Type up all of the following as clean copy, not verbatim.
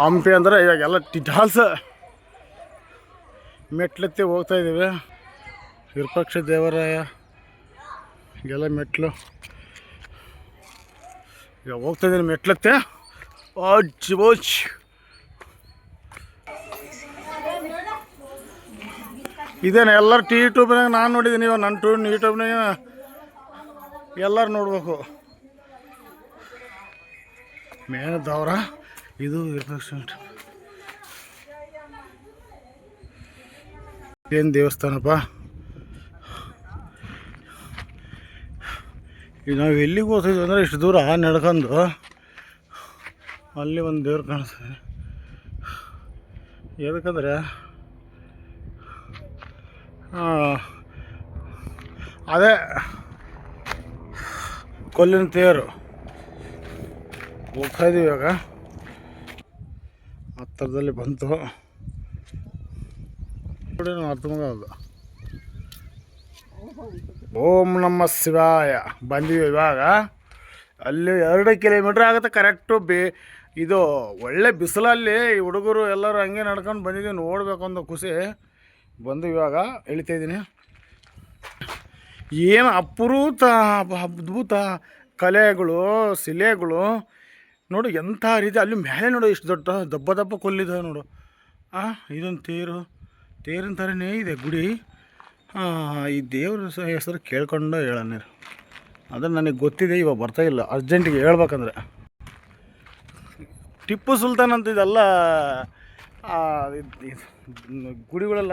ಹಂಪಿ ಅಂದರೆ ಇವಾಗೆಲ್ಲ ಟಿಟಾಲ್ಸ್ ಮೆಟ್ಲೆತ್ತಿ ಹೋಗ್ತಾಯಿದ್ದೀವಿ. ವಿರೂಪಾಕ್ಷ ದೇವರಾಯ ಎಲ್ಲ ಮೆಟ್ಲು ಈಗ ಹೋಗ್ತಾಯಿದ್ದೀನಿ ಮೆಟ್ಲೆತ್ತೆ. ಓಜ್ ಓಜ್ ಇದೇನು ಎಲ್ಲರೂ ಯೂಟ್ಯೂಬ್ನಾಗ ನಾನು ನೋಡಿದ್ದೀನಿ. ಇವಾಗ ನನ್ನ ಯೂಟ್ಯೂಬ್ನಾಗ ಎಲ್ಲರೂ ನೋಡ್ಬೇಕು. ಮೇನದವ್ರ ಇದು ವಿರೂಪಾಕ್ಷ ಏನು ದೇವಸ್ಥಾನಪ್ಪ. ಈಗ ನಾವು ಎಲ್ಲಿಗೆ ಹೋಗ್ತಿದ್ವಿ ಅಂದರೆ ಇಷ್ಟು ದೂರ ನಡ್ಕೊಂಡು ಅಲ್ಲಿ ಒಂದು ದೇವ್ರು ಕಾಣಿಸ್ತದೆ. ಎದಕ್ಕಂದ್ರೆ ಅದೇ ಕೊಲ್ಲಿನ ತೇರು ಹೋಗ್ತಾಯಿದ್ದೀವಿ. ಇವಾಗ ಹತ್ತಿರದಲ್ಲಿ ಬಂತು ನೋಡಿ, ಅರ್ಥಮಾಗಲ್ಲ. ಓಂ ನಮ ಶಿವಾಯ ಬಂದೀವಿ. ಇವಾಗ ಅಲ್ಲಿ 2 ಕಿಲೋಮೀಟ್ರ್ ಆಗುತ್ತೆ ಕರೆಕ್ಟು. ಇದು ಒಳ್ಳೆ ಬಿಸಿಲಲ್ಲಿ ಈ ಹುಡುಗರು ಎಲ್ಲರೂ ಹಂಗೆ ನಡ್ಕೊಂಡು ಬಂದಿದ್ದೀವಿ. ನೋಡಬೇಕು ಅಂತ ಖುಷಿ ಬಂದು ಇವಾಗ ಇಳಿತಾಯಿದ್ದೀನಿ. ಏನು ಅದ್ಭುತ ಕಲೆಗಳು, ಶಿಲೆಗಳು ನೋಡು ಎಂಥ ರೀತಿ. ಅಲ್ಲಿ ಮೇಲೆ ನೋಡು ಇಷ್ಟು ದಪ್ಪ ಕೊಲ್ಲಿದ್ದಾವೆ ನೋಡು. ಇದೊಂದು ತೇರಿನ ಥರನೇ ಇದೆ ಗುಡಿ. ಈ ದೇವ್ರ ಹೆಸರು ಕೇಳ್ಕೊಂಡು ಹೇಳೋಣ. ಅದನ್ನು ನನಗೆ ಗೊತ್ತಿದೆ, ಇವಾಗ ಬರ್ತಾಯಿಲ್ಲ ಅರ್ಜೆಂಟಿಗೆ ಹೇಳ್ಬೇಕಂದ್ರೆ. ಟಿಪ್ಪು ಸುಲ್ತಾನ್ ಅಂತ ಇದೆಲ್ಲ ಗುಡಿಗಳೆಲ್ಲ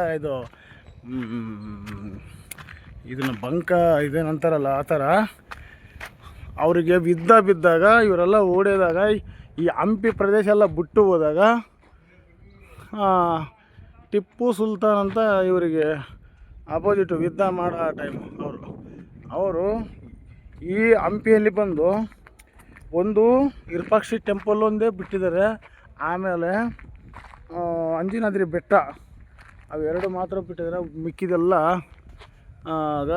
ಇದನ್ನು ಬಂಕ ಇದೇನಂತಾರಲ್ಲ ಆ ಥರ. ಅವರಿಗೆ ಬಿದ್ದಾಗ ಇವರೆಲ್ಲ ಓಡಿದಾಗ ಈ ಹಂಪಿ ಪ್ರದೇಶ ಎಲ್ಲ ಬಿಟ್ಟು ಹೋದಾಗ ಟಿಪ್ಪು ಸುಲ್ತಾನ್ ಅಂತ ಇವರಿಗೆ ಅಪೋಸಿಟು ಯುದ್ಧ ಮಾಡೋ ಟೈಮ್ ಅವರು ಈ ಹಂಪಿಯಲ್ಲಿ ಬಂದು ಒಂದು ವಿರೂಪಾಕ್ಷ ಟೆಂಪಲ್ ಒಂದೇ ಬಿಟ್ಟಿದ್ದಾರೆ. ಆಮೇಲೆ ಅಂಜನಾದ್ರಿ ಬೆಟ್ಟ ಅವೆರಡು ಮಾತ್ರ ಬಿಟ್ಟಿದ್ದಾರೆ. ಮಿಕ್ಕಿದೆಲ್ಲ ಆಗ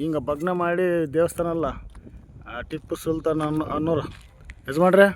ಹಿಂಗೆ ಭಗ್ನ ಮಾಡಿ ದೇವಸ್ಥಾನ ಅಲ್ಲ ಟಿಪ್ಪು ಸುಲ್ತಾನ್ ಅನ್ನೋರು ಯಜಮಾನ್ರೆ.